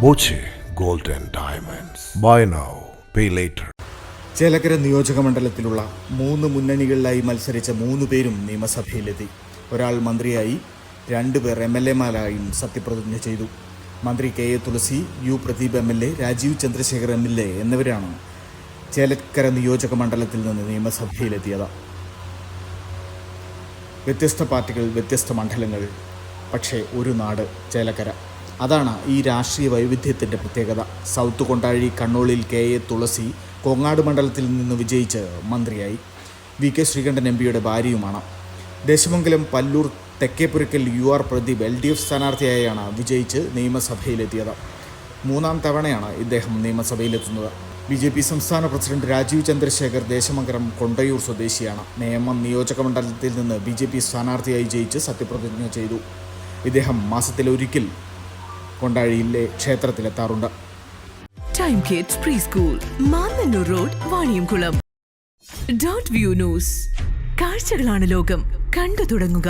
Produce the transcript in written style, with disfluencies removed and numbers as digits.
Boche gold and diamonds. Buy now pay later. Chelakkara നിയോജകമണ്ഡലത്തിലുള്ള 3 മുന്നണികളിലായി മത്സരിച്ച 3 പേരും നിയമസഭയിലെത്തി. ഒരാൾ മന്ത്രിയായി, 2 പേർ MLA-മാരായും സത്യപ്രതിജ്ഞ ചെയ്തു. മന്ത്രി KA തുളസി, U Pradeep MLA, Rajeev Chandrasekhar MLA എന്നിവരാണ് ചേലക്കര നിയോജകമണ്ഡലത്തിൽ നിന്ന് നിയമസഭയിലെത്തിയത്. വ്യത്യസ്ത പാർട്ടികൾ, വ്യത്യസ്ത മണ്ഡലങ്ങൾ, പക്ഷേ ഒരു നാട് ചേലക്കര. അതാണ് ഈ രാഷ്ട്രീയ വൈവിധ്യത്തിൻ്റെ പ്രത്യേകത. സൗത്ത് കൊണ്ടാഴി കണ്ണോളിൽ KA തുളസി കോങ്ങാട് മണ്ഡലത്തിൽ നിന്ന് വിജയിച്ച് മന്ത്രിയായി. VK Sreekandan MPയുടെ ഭാര്യയുമാണ്. Desamangalam Pallur Thekkepurakkal UR Pradeep LDF സ്ഥാനാർത്ഥിയായാണ് വിജയിച്ച് നിയമസഭയിലെത്തിയത്. 3ാം തവണയാണ് ഇദ്ദേഹം നിയമസഭയിലെത്തുന്നത്. BJP സംസ്ഥാന പ്രസിഡന്റ് രാജീവ് ചന്ദ്രശേഖർ ദേശമംഗലം കൊണ്ടയൂർ സ്വദേശിയാണ്. നേമം നിയോജകമണ്ഡലത്തിൽ നിന്ന് BJP സ്ഥാനാർത്ഥിയായി ജയിച്ച് സത്യപ്രതിജ്ഞ ചെയ്തു. ഇദ്ദേഹം മാസത്തിലൊരിക്കൽ കൊണ്ടാഴിയിലെ ക്ഷേത്രത്തിലെത്താറുണ്ട്. Time kids preschool, Mannannur road, Vaniyamkulam. .view news. കാഴ്ചകളാണ് ലോകം, കണ്ടു തുടങ്ങുക.